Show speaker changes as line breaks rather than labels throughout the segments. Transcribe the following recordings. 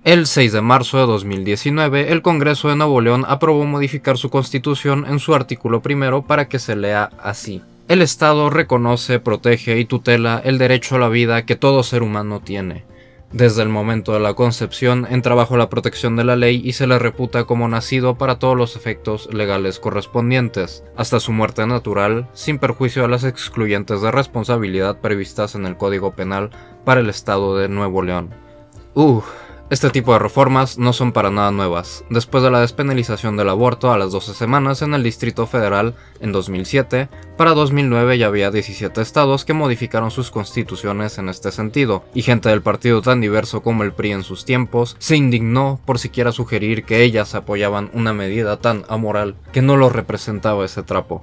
El 6 de marzo de 2019, el Congreso de Nuevo León aprobó modificar su constitución en su artículo primero para que se lea así. El Estado reconoce, protege y tutela el derecho a la vida que todo ser humano tiene. Desde el momento de la concepción entra bajo la protección de la ley y se le reputa como nacido para todos los efectos legales correspondientes, hasta su muerte natural, sin perjuicio a las excluyentes de responsabilidad previstas en el Código Penal para el Estado de Nuevo León. Este tipo de reformas no son para nada nuevas. Después de la despenalización del aborto a las 12 semanas en el Distrito Federal en 2007, para 2009 ya había 17 estados que modificaron sus constituciones en este sentido, y gente del partido tan diverso como el PRI en sus tiempos se indignó por siquiera sugerir que ellas apoyaban una medida tan amoral que no lo representaba ese trapo.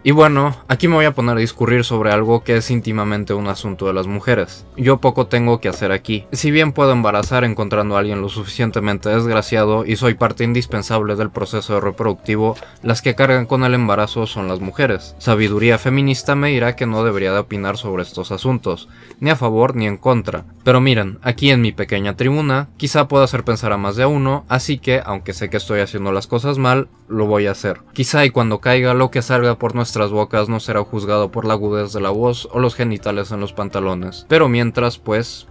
Y bueno, aquí me voy a poner a discurrir sobre algo que es íntimamente un asunto de las mujeres. Yo poco tengo que hacer aquí. Si bien puedo embarazar encontrando a alguien lo suficientemente desgraciado y soy parte indispensable del proceso reproductivo, las que cargan con el embarazo son las mujeres. Sabiduría feminista me dirá que no debería de opinar sobre estos asuntos, ni a favor ni en contra. Pero miren, aquí en mi pequeña tribuna, quizá pueda hacer pensar a más de uno, así que, aunque sé que estoy haciendo las cosas mal, lo voy a hacer. Quizá y cuando caiga lo que salga por nuestras bocas no será juzgado por la agudez de la voz o los genitales en los pantalones. Pero mientras, pues,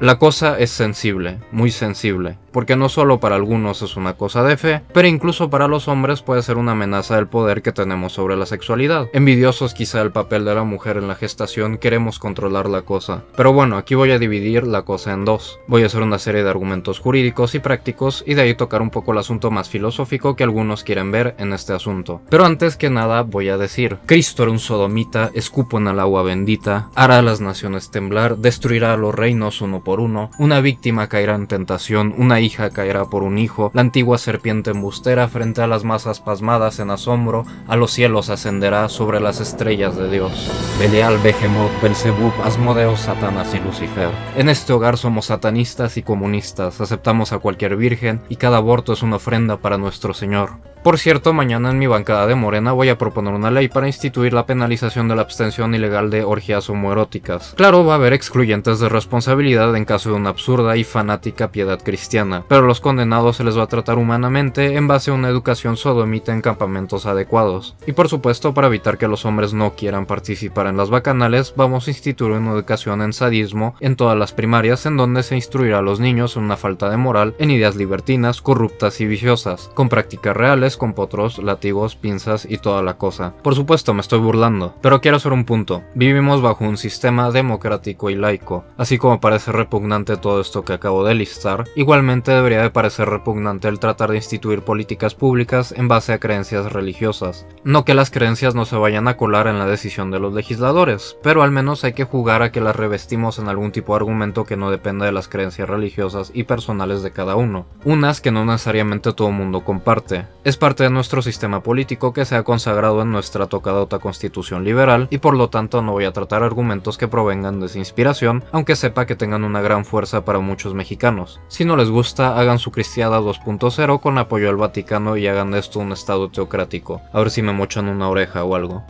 la cosa es sensible, muy sensible, porque no solo para algunos es una cosa de fe, pero incluso para los hombres puede ser una amenaza del poder que tenemos sobre la sexualidad. Envidiosos quizá del papel de la mujer en la gestación, queremos controlar la cosa. Pero bueno, aquí voy a dividir la cosa en dos. Voy a hacer una serie de argumentos jurídicos y prácticos y de ahí tocar un poco el asunto más filosófico que algunos quieren ver en este asunto. Pero antes que nada voy a decir, Cristo era un sodomita, escupo en el agua bendita, hará a las naciones temblar, destruirá a los reinos uno por uno, una víctima caerá en tentación, una hija caerá por un hijo, la antigua serpiente embustera frente a las masas pasmadas en asombro, a los cielos ascenderá sobre las estrellas de Dios. Belial, Behemoth, Belzebub, Asmodeo, Satanás y Lucifer. En este hogar somos satanistas y comunistas, aceptamos a cualquier virgen y cada aborto es una ofrenda para nuestro Señor. Por cierto, mañana en mi bancada de Morena voy a proponer una ley para instituir la penalización de la abstención ilegal de orgías homoeróticas. Claro, va a haber excluyentes de responsabilidad en caso de una absurda y fanática piedad cristiana, pero a los condenados se les va a tratar humanamente en base a una educación sodomita en campamentos adecuados. Y por supuesto, para evitar que los hombres no quieran participar en las bacanales, vamos a instituir una educación en sadismo en todas las primarias en donde se instruirá a los niños en una falta de moral, en ideas libertinas, corruptas y viciosas, con prácticas reales, con potros, látigos, pinzas y toda la cosa. Por supuesto me estoy burlando, pero quiero hacer un punto. Vivimos bajo un sistema democrático y laico. Así como parece repugnante todo esto que acabo de listar, igualmente debería de parecer repugnante el tratar de instituir políticas públicas en base a creencias religiosas. No que las creencias no se vayan a colar en la decisión de los legisladores, pero al menos hay que jugar a que las revestimos en algún tipo de argumento que no dependa de las creencias religiosas y personales de cada uno. Unas que no necesariamente todo el mundo comparte. Es parte de nuestro sistema político que se ha consagrado en nuestra tocadota constitución liberal y por lo tanto no voy a tratar argumentos que provengan de esa inspiración, aunque sepa que tengan una gran fuerza para muchos mexicanos. Si no les gusta, hagan su cristiada 2.0 con apoyo al Vaticano y hagan de esto un estado teocrático. A ver si me mochan una oreja o algo.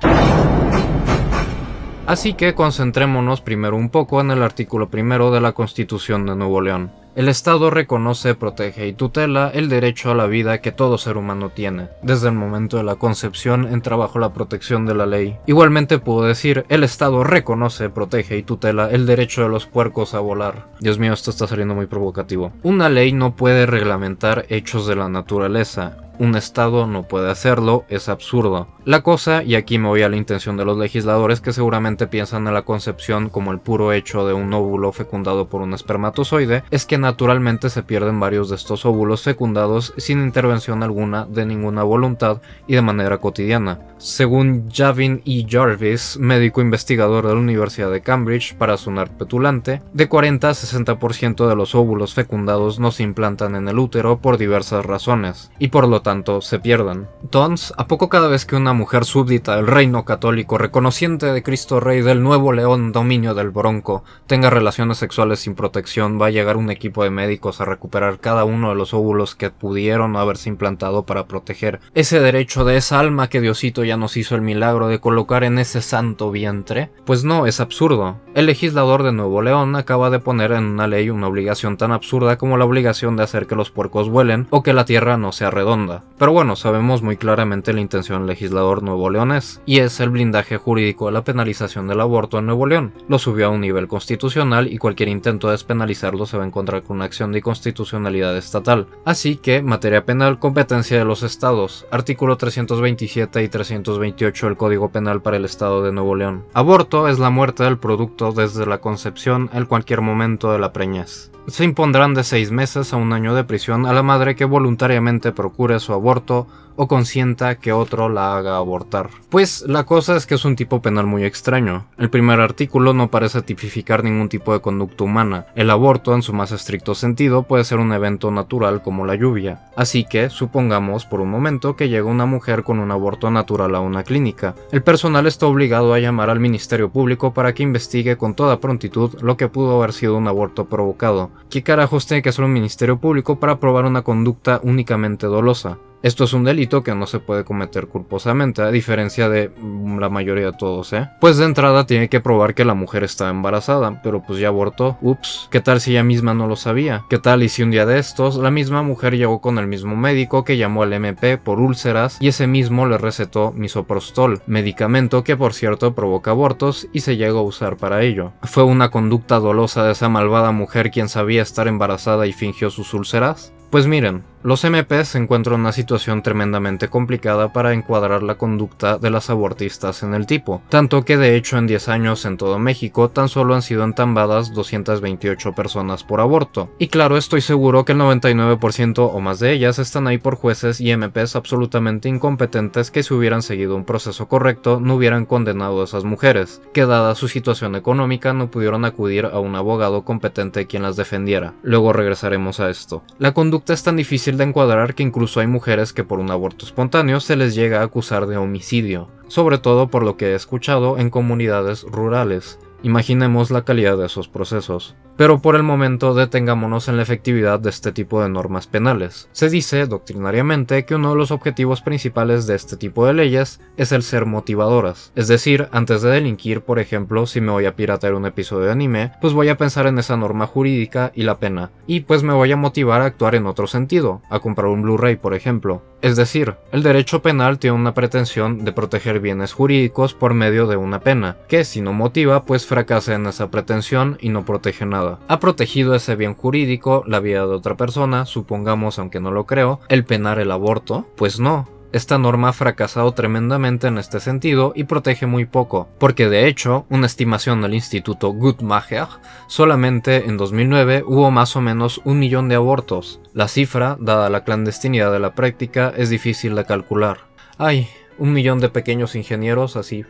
Así que concentrémonos primero un poco en el artículo primero de la Constitución de Nuevo León. El Estado reconoce, protege y tutela el derecho a la vida que todo ser humano tiene. Desde el momento de la concepción entra bajo la protección de la ley. Igualmente puedo decir, el Estado reconoce, protege y tutela el derecho de los puercos a volar. Dios mío, esto está saliendo muy provocativo. Una ley no puede reglamentar hechos de la naturaleza. Un Estado no puede hacerlo, es absurdo. La cosa, y aquí me voy a la intención de los legisladores que seguramente piensan en la concepción como el puro hecho de un óvulo fecundado por un espermatozoide, es que naturalmente se pierden varios de estos óvulos fecundados sin intervención alguna de ninguna voluntad y de manera cotidiana. Según Gavin E. Jarvis, médico investigador de la Universidad de Cambridge, para sonar petulante, de 40 a 60% de los óvulos fecundados no se implantan en el útero por diversas razones, y por lo tanto se pierdan. Entonces, ¿a poco cada vez que una mujer súbdita del reino católico, reconociente de Cristo Rey del Nuevo León, dominio del Bronco, tenga relaciones sexuales sin protección, va a llegar un equipo equipo de médicos a recuperar cada uno de los óvulos que pudieron haberse implantado para proteger ese derecho de esa alma que Diosito ya nos hizo el milagro de colocar en ese santo vientre? Pues no, es absurdo. El legislador de Nuevo León acaba de poner en una ley una obligación tan absurda como la obligación de hacer que los puercos vuelen o que la tierra no sea redonda. Pero bueno, sabemos muy claramente la intención del legislador nuevoleonés, y es el blindaje jurídico de la penalización del aborto en Nuevo León. Lo subió a un nivel constitucional y cualquier intento de despenalizarlo se va a encontrar con una acción de inconstitucionalidad estatal. Así que, materia penal, competencia de los estados. Artículo 327 y 328 del Código Penal para el Estado de Nuevo León. Aborto es la muerte del producto desde la concepción en cualquier momento de la preñez. Se impondrán de 6 meses a 1 año de prisión a la madre que voluntariamente procure su aborto o consienta que otro la haga abortar. Pues la cosa es que es un tipo penal muy extraño. El primer artículo no parece tipificar ningún tipo de conducta humana. El aborto, en su más estricto sentido, puede ser un evento natural como la lluvia. Así que, supongamos por un momento que llega una mujer con un aborto natural a una clínica. El personal está obligado a llamar al Ministerio Público para que investigue con toda prontitud lo que pudo haber sido un aborto provocado. ¿Qué carajos tiene que hacer un Ministerio Público para probar una conducta únicamente dolosa? Esto es un delito que no se puede cometer culposamente, a diferencia de la mayoría de todos, Pues de entrada tiene que probar que la mujer estaba embarazada, pero pues ya abortó. Ups, ¿qué tal si ella misma no lo sabía? ¿Qué tal y si un día de estos, la misma mujer llegó con el mismo médico que llamó al MP por úlceras y ese mismo le recetó misoprostol, medicamento que por cierto provoca abortos y se llegó a usar para ello? ¿Fue una conducta dolosa de esa malvada mujer quien sabía estar embarazada y fingió sus úlceras? Pues miren, los MPs se encuentran en una situación tremendamente complicada para encuadrar la conducta de las abortistas en el tipo, tanto que de hecho en 10 años en todo México tan solo han sido entambadas 228 personas por aborto. Y claro, estoy seguro que el 99% o más de ellas están ahí por jueces y MPs absolutamente incompetentes que si hubieran seguido un proceso correcto no hubieran condenado a esas mujeres, que dada su situación económica no pudieron acudir a un abogado competente quien las defendiera. Luego regresaremos a esto. La conducta es tan difícil de encuadrar que incluso hay mujeres que por un aborto espontáneo se les llega a acusar de homicidio, sobre todo por lo que he escuchado en comunidades rurales. Imaginemos la calidad de esos procesos. Pero por el momento detengámonos en la efectividad de este tipo de normas penales. Se dice, doctrinariamente, que uno de los objetivos principales de este tipo de leyes es el ser motivadoras. Es decir, antes de delinquir, por ejemplo, si me voy a piratear un episodio de anime, pues voy a pensar en esa norma jurídica y la pena. Y pues me voy a motivar a actuar en otro sentido, a comprar un Blu-ray, por ejemplo. Es decir, el derecho penal tiene una pretensión de proteger bienes jurídicos por medio de una pena, que si no motiva, pues fracasa en esa pretensión y no protege nada. ¿Ha protegido ese bien jurídico la vida de otra persona, supongamos, aunque no lo creo, el penar el aborto? Pues no. Esta norma ha fracasado tremendamente en este sentido y protege muy poco, porque de hecho, una estimación del Instituto Guttmacher, solamente en 2009 hubo más o menos 1 millón de abortos. La cifra, dada la clandestinidad de la práctica, es difícil de calcular. Ay, 1 millón de pequeños ingenieros así.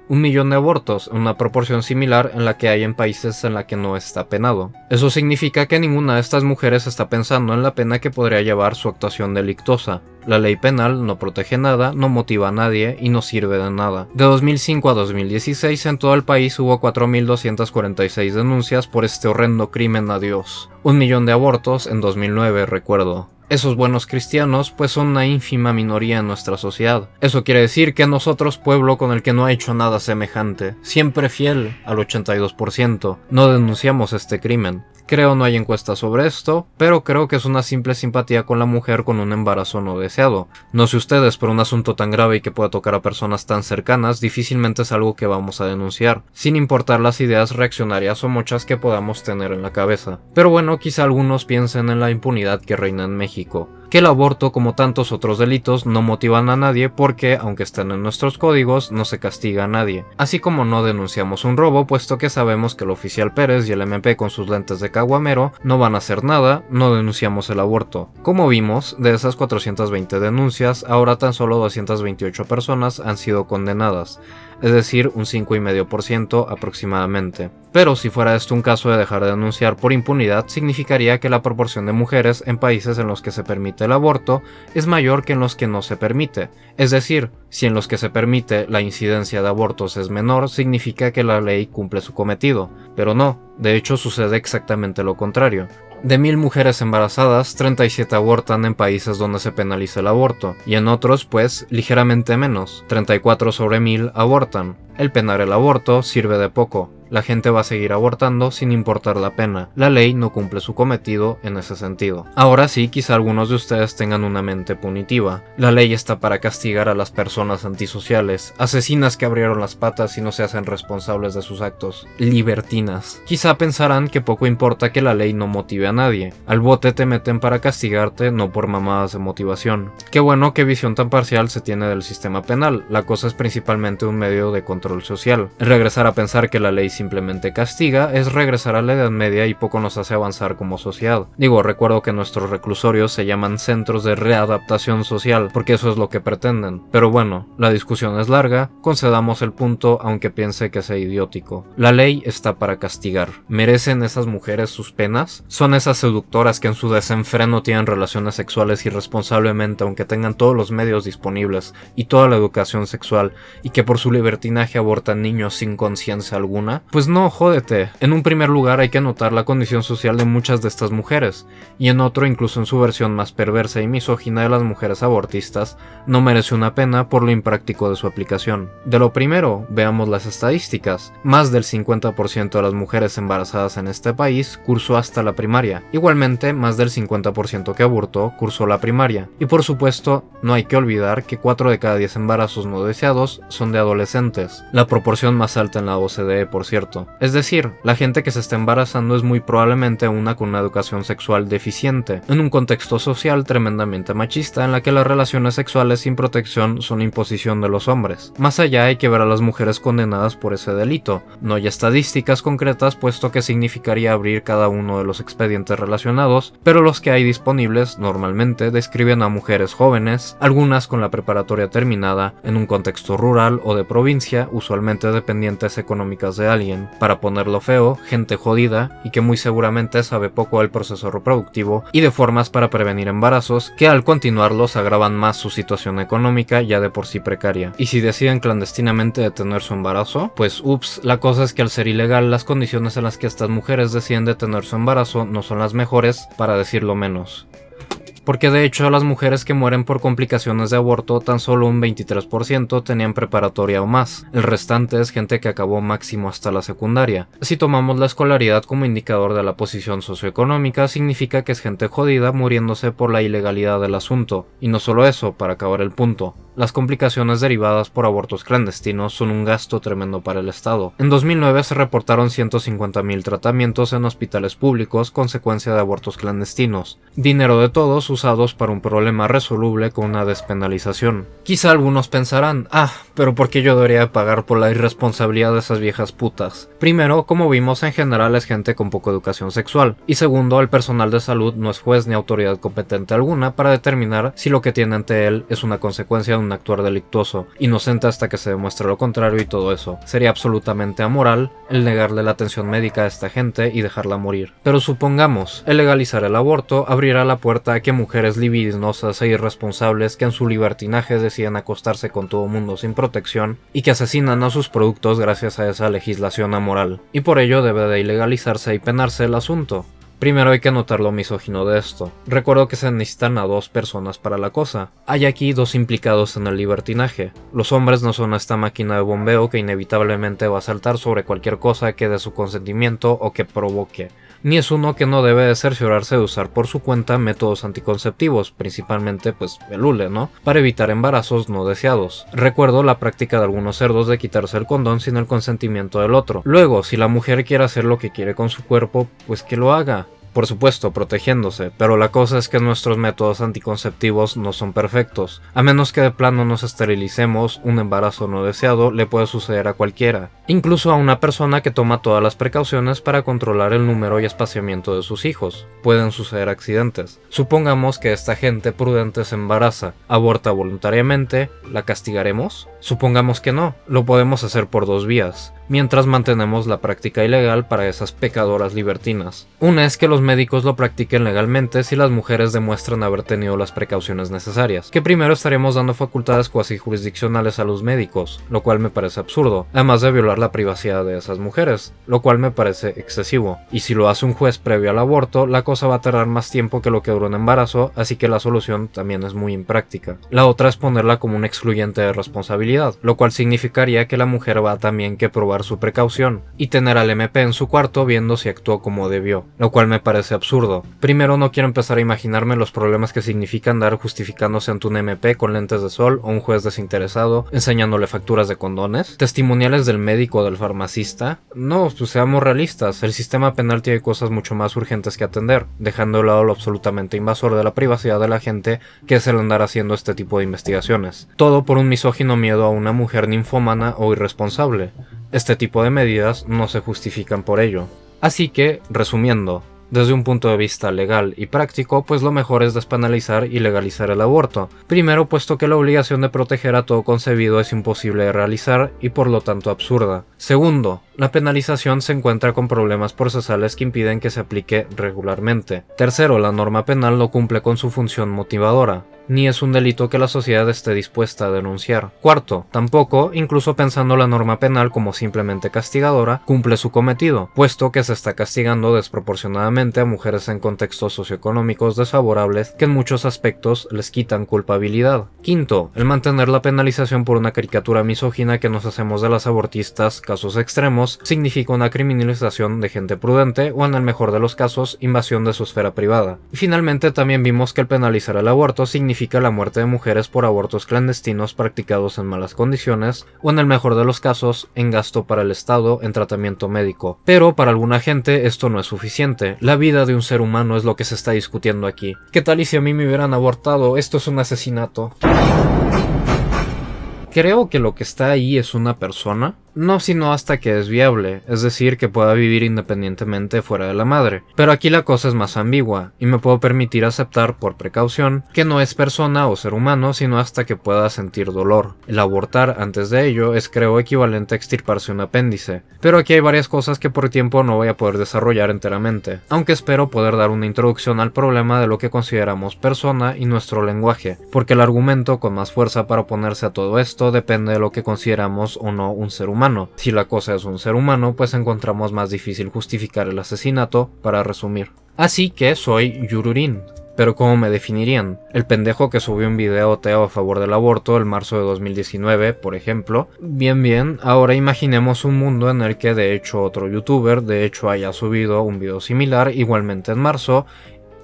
1 millón de abortos, una proporción similar en la que hay en países en la que no está penado. Eso significa que ninguna de estas mujeres está pensando en la pena que podría llevar su actuación delictuosa. La ley penal no protege nada, no motiva a nadie y no sirve de nada. De 2005 a 2016 en todo el país hubo 4.246 denuncias por este horrendo crimen a Dios. 1 millón de abortos en 2009, recuerdo. Esos buenos cristianos pues son una ínfima minoría en nuestra sociedad. Eso quiere decir que nosotros, pueblo con el que no ha hecho nada semejante, siempre fiel al 82%, no denunciamos este crimen. Creo no hay encuestas sobre esto, pero creo que es una simple simpatía con la mujer con un embarazo no deseado. No sé ustedes, pero un asunto tan grave y que pueda tocar a personas tan cercanas difícilmente es algo que vamos a denunciar, sin importar las ideas reaccionarias o mochas que podamos tener en la cabeza. Pero bueno, quizá algunos piensen en la impunidad que reina en México, que el aborto, como tantos otros delitos, no motivan a nadie porque, aunque estén en nuestros códigos, no se castiga a nadie. Así como no denunciamos un robo, puesto que sabemos que el oficial Pérez y el MP con sus lentes de caguamero no van a hacer nada, no denunciamos el aborto. Como vimos, de esas 420 denuncias, ahora tan solo 228 personas han sido condenadas. es decir, un 5,5% aproximadamente. Pero si fuera esto un caso de dejar de denunciar por impunidad, significaría que la proporción de mujeres en países en los que se permite el aborto es mayor que en los que no se permite. Es decir, si en los que se permite la incidencia de abortos es menor, significa que la ley cumple su cometido. Pero no, de hecho sucede exactamente lo contrario. De 1000 mujeres embarazadas, 37 abortan en países donde se penaliza el aborto, y en otros, pues, ligeramente menos, 34 sobre 1000 abortan. El penar el aborto sirve de poco. La gente va a seguir abortando sin importar la pena. La ley no cumple su cometido en ese sentido. Ahora sí, quizá algunos de ustedes tengan una mente punitiva. La ley está para castigar a las personas antisociales, asesinas que abrieron las patas y no se hacen responsables de sus actos, libertinas. Quizá pensarán que poco importa que la ley no motive a nadie. Al bote te meten para castigarte, no por mamadas de motivación. Qué bueno qué visión tan parcial se tiene del sistema penal. La cosa es principalmente un medio de control social. Regresar a pensar que la ley simplemente castiga es regresar a la Edad Media y poco nos hace avanzar como sociedad. Digo, recuerdo que nuestros reclusorios se llaman centros de readaptación social, porque eso es lo que pretenden. Pero bueno, la discusión es larga, concedamos el punto aunque piense que sea idiótico. La ley está para castigar. ¿Merecen esas mujeres sus penas? ¿Son esas seductoras que en su desenfreno tienen relaciones sexuales irresponsablemente aunque tengan todos los medios disponibles y toda la educación sexual y que por su libertinaje abortan niños sin conciencia alguna? Pues no, jódete. En un primer lugar hay que notar la condición social de muchas de estas mujeres, y en otro, incluso en su versión más perversa y misógina de las mujeres abortistas, no merece una pena por lo impráctico de su aplicación. De lo primero, veamos las estadísticas. Más del 50% de las mujeres embarazadas en este país cursó hasta la primaria. Igualmente, más del 50% que abortó cursó la primaria. Y por supuesto, no hay que olvidar que 4 de cada 10 embarazos no deseados son de adolescentes, la proporción más alta en la OCDE, por cierto. Es decir, la gente que se está embarazando es muy probablemente una con una educación sexual deficiente, en un contexto social tremendamente machista en la que las relaciones sexuales sin protección son imposición de los hombres. Más allá hay que ver a las mujeres condenadas por ese delito. No hay estadísticas concretas puesto que significaría abrir cada uno de los expedientes relacionados, pero los que hay disponibles normalmente describen a mujeres jóvenes, algunas con la preparatoria terminada, en un contexto rural o de provincia, usualmente dependientes económicas de alguien. Para ponerlo feo, gente jodida y que muy seguramente sabe poco del proceso reproductivo y de formas para prevenir embarazos que al continuarlos agravan más su situación económica ya de por sí precaria. Y si deciden clandestinamente detener su embarazo, pues ups, la cosa es que al ser ilegal las condiciones en las que estas mujeres deciden detener su embarazo no son las mejores, para decirlo menos. Porque de hecho las mujeres que mueren por complicaciones de aborto tan solo un 23% tenían preparatoria o más, el restante es gente que acabó máximo hasta la secundaria. Si tomamos la escolaridad como indicador de la posición socioeconómica, significa que es gente jodida muriéndose por la ilegalidad del asunto, y no solo eso, para acabar el punto. Las complicaciones derivadas por abortos clandestinos son un gasto tremendo para el Estado. En 2009 se reportaron 150.000 tratamientos en hospitales públicos consecuencia de abortos clandestinos, dinero de todos usados para un problema resoluble con una despenalización. Quizá algunos pensarán, pero ¿por qué yo debería pagar por la irresponsabilidad de esas viejas putas? Primero, como vimos, en general es gente con poca educación sexual, y segundo, el personal de salud no es juez ni autoridad competente alguna para determinar si lo que tiene ante él es una consecuencia de un actuar delictuoso, inocente hasta que se demuestre lo contrario y todo eso. Sería absolutamente amoral el negarle la atención médica a esta gente y dejarla morir. Pero supongamos, el legalizar el aborto abrirá la puerta a que mujeres libidinosas e irresponsables que en su libertinaje deciden acostarse con todo mundo sin protección y que asesinan a sus productos gracias a esa legislación amoral. Y por ello debe de ilegalizarse y penarse el asunto. Primero hay que notar lo misógino de esto. Recuerdo que se necesitan a 2 personas para la cosa. Hay aquí 2 implicados en el libertinaje. Los hombres no son esta máquina de bombeo que inevitablemente va a saltar sobre cualquier cosa que dé su consentimiento o que provoque. Ni es uno que no debe de cerciorarse de usar por su cuenta métodos anticonceptivos, principalmente pues el hule, ¿no? Para evitar embarazos no deseados. Recuerdo la práctica de algunos cerdos de quitarse el condón sin el consentimiento del otro. Luego, si la mujer quiere hacer lo que quiere con su cuerpo, pues que lo haga. Por supuesto, protegiéndose, pero la cosa es que nuestros métodos anticonceptivos no son perfectos. A menos que de plano nos esterilicemos, un embarazo no deseado le puede suceder a cualquiera, incluso a una persona que toma todas las precauciones para controlar el número y espaciamiento de sus hijos. Pueden suceder accidentes. Supongamos que esta gente prudente se embaraza, aborta voluntariamente, ¿la castigaremos? Supongamos que no, lo podemos hacer por dos vías, mientras mantenemos la práctica ilegal para esas pecadoras libertinas. Una es que los médicos lo practiquen legalmente si las mujeres demuestran haber tenido las precauciones necesarias, que primero estaríamos dando facultades cuasi jurisdiccionales a los médicos, lo cual me parece absurdo, además de violar la privacidad de esas mujeres, lo cual me parece excesivo. Y si lo hace un juez previo al aborto, la cosa va a tardar más tiempo que lo que duró un embarazo, así que la solución también es muy impráctica. La otra es ponerla como un excluyente de responsabilidad, lo cual significaría que la mujer va también que probar su precaución y tener al MP en su cuarto viendo si actuó como debió, lo cual me parece absurdo. Primero, no quiero empezar a imaginarme los problemas que significa andar justificándose ante un MP con lentes de sol o un juez desinteresado enseñándole facturas de condones, testimoniales del médico o del farmacista. No, pues seamos realistas, el sistema penal tiene cosas mucho más urgentes que atender, dejando de lado lo absolutamente invasor de la privacidad de la gente que es el andar haciendo este tipo de investigaciones. Todo por un misógino miedo a una mujer ninfómana o irresponsable. Este tipo de medidas no se justifican por ello. Así que, resumiendo, desde un punto de vista legal y práctico, pues lo mejor es despenalizar y legalizar el aborto. Primero, puesto que la obligación de proteger a todo concebido es imposible de realizar y por lo tanto absurda. Segundo, la penalización se encuentra con problemas procesales que impiden que se aplique regularmente. Tercero, la norma penal no cumple con su función motivadora, ni es un delito que la sociedad esté dispuesta a denunciar. Cuarto, tampoco, incluso pensando la norma penal como simplemente castigadora, cumple su cometido, puesto que se está castigando desproporcionadamente a mujeres en contextos socioeconómicos desfavorables que en muchos aspectos les quitan culpabilidad. Quinto, el mantener la penalización por una caricatura misógina que nos hacemos de las abortistas, casos extremos, significa una criminalización de gente prudente o, en el mejor de los casos, invasión de su esfera privada. Y finalmente también vimos que el penalizar el aborto significa la muerte de mujeres por abortos clandestinos practicados en malas condiciones o, en el mejor de los casos, en gasto para el Estado en tratamiento médico. Pero para alguna gente esto no es suficiente. La vida de un ser humano es lo que se está discutiendo aquí. ¿Qué tal y si a mí me hubieran abortado? Esto es un asesinato. Creo que lo que está ahí es una persona, no sino hasta que es viable, es decir, que pueda vivir independientemente fuera de la madre. Pero aquí la cosa es más ambigua, y me puedo permitir aceptar, por precaución, que no es persona o ser humano, sino hasta que pueda sentir dolor. El abortar antes de ello es, creo, equivalente a extirparse un apéndice. Pero aquí hay varias cosas que por tiempo no voy a poder desarrollar enteramente, aunque espero poder dar una introducción al problema de lo que consideramos persona y nuestro lenguaje, porque el argumento con más fuerza para oponerse a todo esto depende de lo que consideramos o no un ser humano. Si la cosa es un ser humano, pues encontramos más difícil justificar el asesinato, para resumir. Así que soy Yururin. Pero ¿cómo me definirían? ¿El pendejo que subió un video ateo a favor del aborto el marzo de 2019, por ejemplo? Bien, ahora imaginemos un mundo en el que de hecho otro youtuber haya subido un video similar igualmente en marzo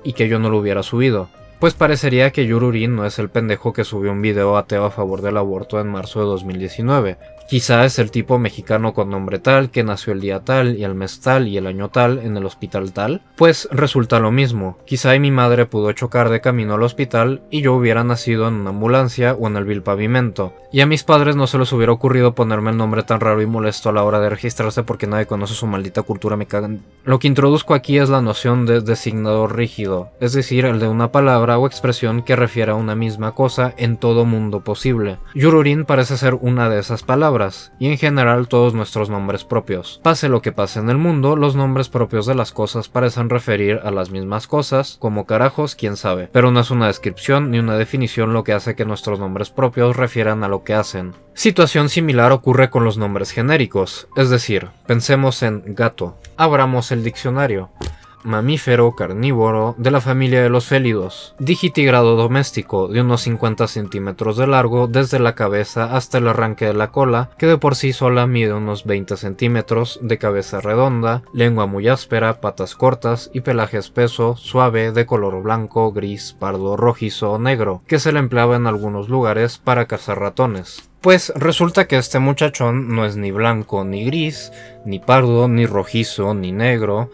y que yo no lo hubiera subido. Pues parecería que Yururin no es el pendejo que subió un video ateo a favor del aborto en marzo de 2019. Quizá es el tipo mexicano con nombre tal, que nació el día tal, y el mes tal, y el año tal, en el hospital tal. Pues resulta lo mismo. Quizá mi madre pudo chocar de camino al hospital, y yo hubiera nacido en una ambulancia o en el vil pavimento. Y a mis padres no se les hubiera ocurrido ponerme el nombre tan raro y molesto a la hora de registrarse porque nadie conoce su maldita cultura, me cagan. Lo que introduzco aquí es la noción de designador rígido, es decir, el de una palabra o expresión que refiere a una misma cosa en todo mundo posible. Yururin parece ser una de esas palabras, y en general todos nuestros nombres propios. Pase lo que pase en el mundo, los nombres propios de las cosas parecen referir a las mismas cosas, como carajos, quién sabe. Pero no es una descripción ni una definición lo que hace que nuestros nombres propios refieran a lo que hacen. Situación similar ocurre con los nombres genéricos, es decir, pensemos en gato. Abramos el diccionario. Mamífero carnívoro de la familia de los félidos, digitigrado doméstico de unos 50 centímetros de largo desde la cabeza hasta el arranque de la cola, que de por sí sola mide unos 20 centímetros, de cabeza redonda, lengua muy áspera, patas cortas y pelaje espeso, suave, de color blanco, gris, pardo, rojizo o negro, que se le empleaba en algunos lugares para cazar ratones. Pues resulta que este muchachón no es ni blanco ni gris, ni pardo, ni rojizo, ni negro.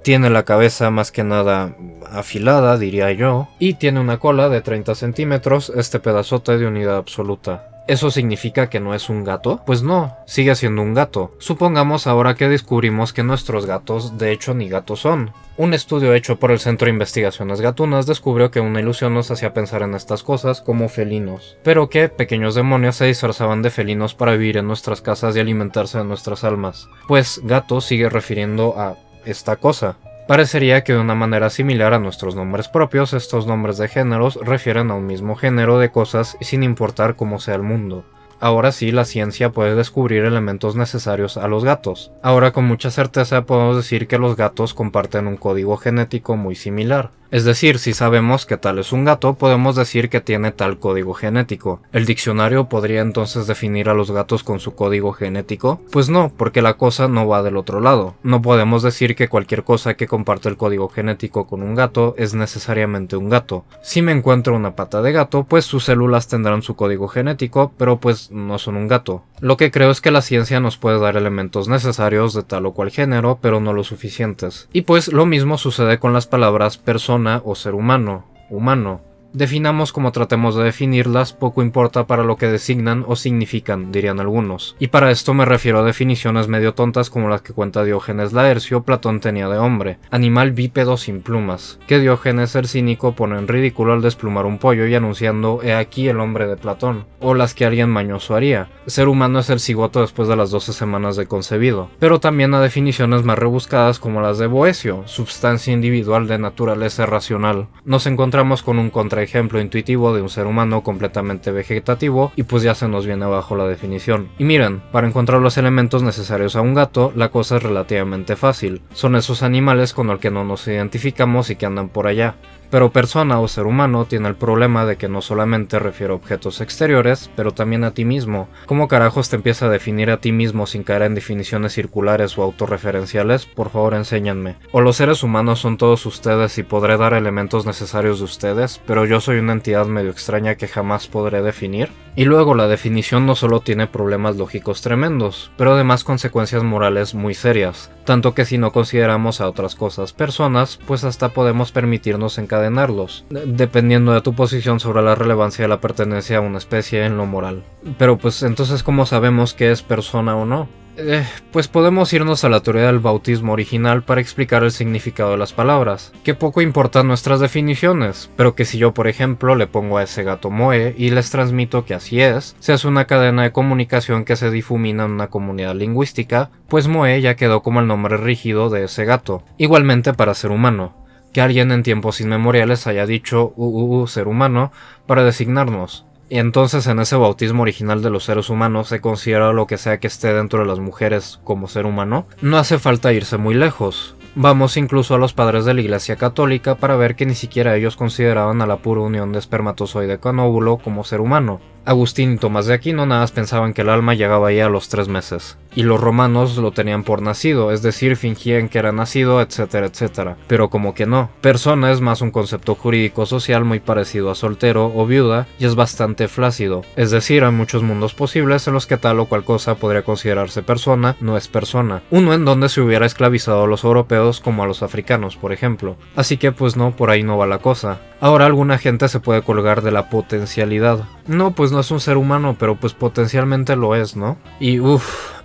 Tiene la cabeza más que nada afilada, diría yo, y tiene una cola de 30 centímetros, este pedazote de unidad absoluta. ¿Eso significa que no es un gato? Pues no, sigue siendo un gato. Supongamos ahora que descubrimos que nuestros gatos de hecho ni gatos son. Un estudio hecho por el Centro de Investigaciones Gatunas descubrió que una ilusión nos hacía pensar en estas cosas como felinos, pero que pequeños demonios se disfrazaban de felinos para vivir en nuestras casas y alimentarse de nuestras almas. Pues gato sigue refiriendo a esta cosa. Parecería que de una manera similar a nuestros nombres propios, estos nombres de géneros refieren a un mismo género de cosas sin importar cómo sea el mundo. Ahora sí, la ciencia puede descubrir elementos necesarios a los gatos. Ahora con mucha certeza podemos decir que los gatos comparten un código genético muy similar. Es decir, si sabemos que tal es un gato, podemos decir que tiene tal código genético. ¿El diccionario podría entonces definir a los gatos con su código genético? Pues no, porque la cosa no va del otro lado. No podemos decir que cualquier cosa que comparte el código genético con un gato es necesariamente un gato. Si me encuentro una pata de gato, pues sus células tendrán su código genético, pero pues no son un gato. Lo que creo es que la ciencia nos puede dar elementos necesarios de tal o cual género, pero no los suficientes. Y pues lo mismo sucede con las palabras persona o ser humano, humano. Definamos como tratemos de definirlas, poco importa para lo que designan o significan, dirían algunos. Y para esto me refiero a definiciones medio tontas como las que cuenta Diógenes Laercio Platón tenía de hombre, animal bípedo sin plumas, que Diógenes el cínico pone en ridículo al desplumar un pollo y anunciando "he aquí el hombre de Platón", o las que alguien mañoso haría. Ser humano es el cigoto después de las 12 semanas de concebido. Pero también a definiciones más rebuscadas como las de Boecio, substancia individual de naturaleza racional. Nos encontramos con un contraejemplo intuitivo de un ser humano completamente vegetativo y pues ya se nos viene abajo la definición. Y miren, para encontrar los elementos necesarios a un gato, la cosa es relativamente fácil. Son esos animales con los que no nos identificamos y que andan por allá. Pero persona o ser humano tiene el problema de que no solamente refiere a objetos exteriores, pero también a ti mismo. ¿Cómo carajos te empieza a definir a ti mismo sin caer en definiciones circulares o autorreferenciales? Por favor, enséñanme. O los seres humanos son todos ustedes y podré dar elementos necesarios de ustedes, pero yo soy una entidad medio extraña que jamás podré definir. Y luego la definición no solo tiene problemas lógicos tremendos, pero además consecuencias morales muy serias. Tanto que si no consideramos a otras cosas personas, pues hasta podemos permitirnos encadenarlos, dependiendo de tu posición sobre la relevancia de la pertenencia a una especie en lo moral. Pero pues entonces, ¿cómo sabemos qué es persona o no? Pues podemos irnos a la teoría del bautismo original para explicar el significado de las palabras, que poco importan nuestras definiciones, pero que si yo por ejemplo le pongo a ese gato Moe y les transmito que así es, se hace una cadena de comunicación que se difumina en una comunidad lingüística, pues Moe ya quedó como el nombre rígido de ese gato. Igualmente para ser humano, que alguien en tiempos inmemoriales haya dicho ser humano para designarnos. Y entonces en ese bautismo original de los seres humanos se considera lo que sea que esté dentro de las mujeres como ser humano. No hace falta irse muy lejos. Vamos incluso a los padres de la Iglesia Católica para ver que ni siquiera ellos consideraban a la pura unión de espermatozoide con óvulo como ser humano. Agustín y Tomás de Aquino nada más pensaban que el alma llegaba ahí a los 3 meses. Y los romanos lo tenían por nacido, es decir, fingían que era nacido, etcétera, etcétera. Pero como que no. Persona es más un concepto jurídico social muy parecido a soltero o viuda y es bastante flácido. Es decir, hay muchos mundos posibles en los que tal o cual cosa podría considerarse persona, no es persona. Uno en donde se hubiera esclavizado a los europeos como a los africanos, por ejemplo. Así que pues no, por ahí no va la cosa. Ahora alguna gente se puede colgar de la potencialidad. No, pues no es un ser humano, pero pues potencialmente lo es, ¿no? Y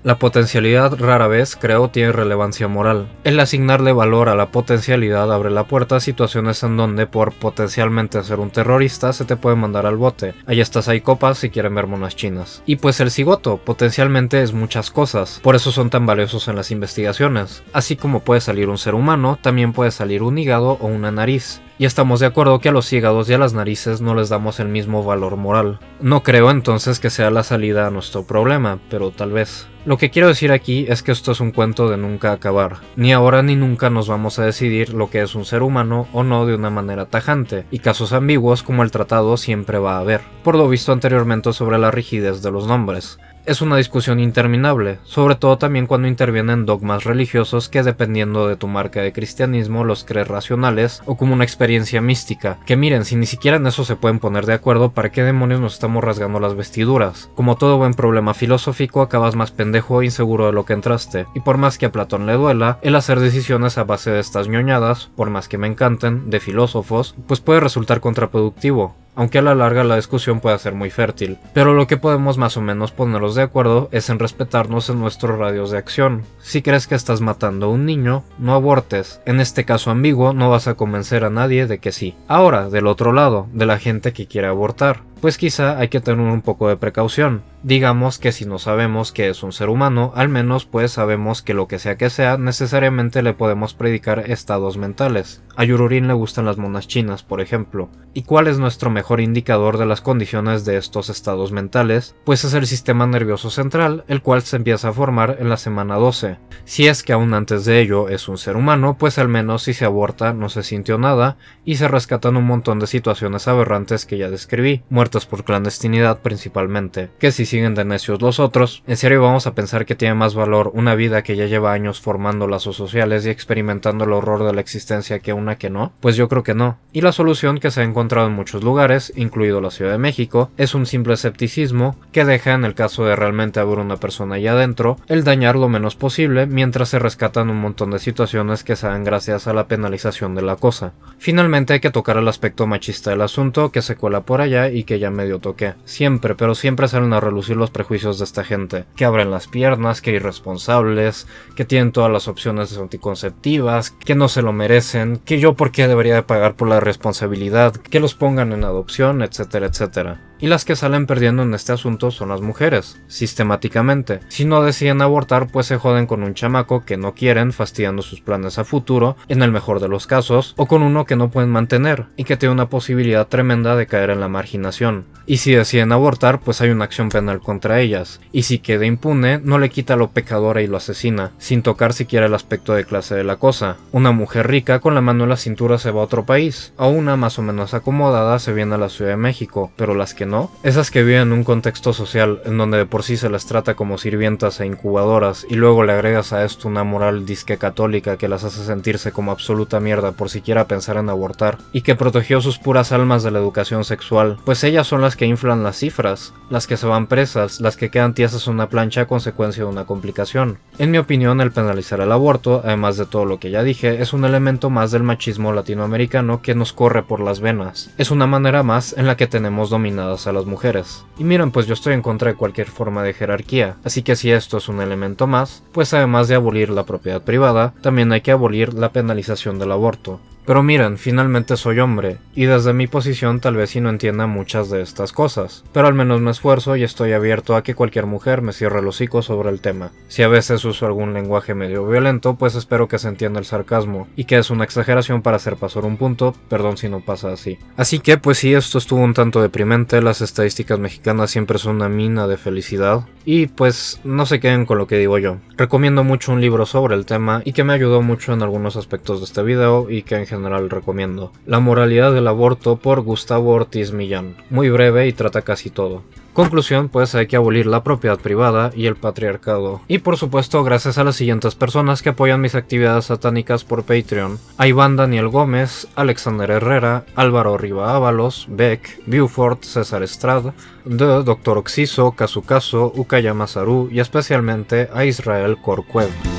la potencialidad rara vez, creo, tiene relevancia moral. El asignarle valor a la potencialidad abre la puerta a situaciones en donde por potencialmente ser un terrorista se te puede mandar al bote. Ahí estás, hay copas si quieren ver monas chinas. Y pues el cigoto, potencialmente es muchas cosas, por eso son tan valiosos en las investigaciones. Así como puede salir un ser humano, también puede salir un hígado o una nariz. Y estamos de acuerdo que a los hígados y a las narices no les damos el mismo valor moral. No creo entonces que sea la salida a nuestro problema, pero tal vez. Lo que quiero decir aquí es que esto es un cuento de nunca acabar. Ni ahora ni nunca nos vamos a decidir lo que es un ser humano o no de una manera tajante, y casos ambiguos como el tratado siempre va a haber, por lo visto anteriormente sobre la rigidez de los nombres. Es una discusión interminable, sobre todo también cuando intervienen dogmas religiosos que dependiendo de tu marca de cristianismo los crees racionales o como una experiencia mística, que miren, si ni siquiera en eso se pueden poner de acuerdo, ¿para qué demonios nos estamos rasgando las vestiduras? Como todo buen problema filosófico, acabas más pendejo e inseguro de lo que entraste, y por más que a Platón le duela, el hacer decisiones a base de estas ñoñadas, por más que me encanten, de filósofos, pues puede resultar contraproductivo. aunque a la larga la discusión pueda ser muy fértil. Pero lo que podemos más o menos ponernos de acuerdo es en respetarnos en nuestros radios de acción. Si crees que estás matando a un niño, no abortes. En este caso ambiguo no vas a convencer a nadie de que sí. Ahora, del otro lado, de la gente que quiere abortar, pues quizá hay que tener un poco de precaución. Digamos que si no sabemos que es un ser humano, al menos pues sabemos que lo que sea, necesariamente le podemos predicar estados mentales. A Yururin le gustan las monas chinas, por ejemplo. ¿Y cuál es nuestro mejor indicador de las condiciones de estos estados mentales? Pues es el sistema nervioso central, el cual se empieza a formar en la semana 12. Si es que aún antes de ello es un ser humano, pues al menos si se aborta no se sintió nada y se rescatan un montón de situaciones aberrantes que ya describí, muertos por clandestinidad principalmente. Que si siguen de necios los otros, ¿en serio vamos a pensar que tiene más valor una vida que ya lleva años formando lazos sociales y experimentando el horror de la existencia que una que no? Pues yo creo que no. Y la solución que se ha encontrado en muchos lugares, incluido la Ciudad de México, es un simple escepticismo que deja, en el caso de realmente haber una persona allá adentro, el dañar lo menos posible mientras se rescatan un montón de situaciones que se dan gracias a la penalización de la cosa. Finalmente hay que tocar el aspecto machista del asunto que se cuela por allá y que ya medio toqué. Siempre, pero siempre salen a relucir los prejuicios de esta gente, que abren las piernas, que irresponsables, que tienen todas las opciones anticonceptivas, que no se lo merecen, que yo por qué debería de pagar por la responsabilidad, que los pongan en adopción, etcétera, etcétera. Y las que salen perdiendo en este asunto son las mujeres, sistemáticamente. Si no deciden abortar, pues se joden con un chamaco que no quieren, fastidiando sus planes a futuro, en el mejor de los casos, o con uno que no pueden mantener, y que tiene una posibilidad tremenda de caer en la marginación. Y si deciden abortar, pues hay una acción penal contra ellas, y si queda impune, no le quita lo pecadora y lo asesina, sin tocar siquiera el aspecto de clase de la cosa. Una mujer rica con la mano en la cintura se va a otro país, o una más o menos acomodada se viene a la Ciudad de México, pero las que no, esas que viven en un contexto social en donde de por sí se les trata como sirvientas e incubadoras y luego le agregas a esto una moral disque católica que las hace sentirse como absoluta mierda por siquiera pensar en abortar y que protegió sus puras almas de la educación sexual, pues ellas son las que inflan las cifras, las que se van presas, las que quedan tiesas en una plancha a consecuencia de una complicación. En mi opinión, el penalizar el aborto, además de todo lo que ya dije, es un elemento más del machismo latinoamericano que nos corre por las venas. Es una manera más en la que tenemos dominadas a las mujeres. Y miren, pues yo estoy en contra de cualquier forma de jerarquía, así que si esto es un elemento más, pues además de abolir la propiedad privada, también hay que abolir la penalización del aborto. Pero miren, finalmente soy hombre, y desde mi posición tal vez sí no entienda muchas de estas cosas, pero al menos me esfuerzo y estoy abierto a que cualquier mujer me cierre el hocico sobre el tema. Si a veces uso algún lenguaje medio violento, pues espero que se entienda el sarcasmo, y que es una exageración para hacer pasar un punto, perdón si no pasa así. Así que pues sí, esto estuvo un tanto deprimente, las estadísticas mexicanas siempre son una mina de felicidad, y pues no se queden con lo que digo yo. Recomiendo mucho un libro sobre el tema, y que me ayudó mucho en algunos aspectos de este video, y que en general recomiendo. La moralidad del aborto por Gustavo Ortiz Millán. Muy breve y trata casi todo. Conclusión, pues hay que abolir la propiedad privada y el patriarcado. Y por supuesto, gracias a las siguientes personas que apoyan mis actividades satánicas por Patreon: a Iván Daniel Gómez, Alexander Herrera, Álvaro Riva Ábalos, Beck, Beaufort, César Estrada, Dr. Oxiso, Kazukazo, Ukayama Saru y especialmente a Israel Corcuev.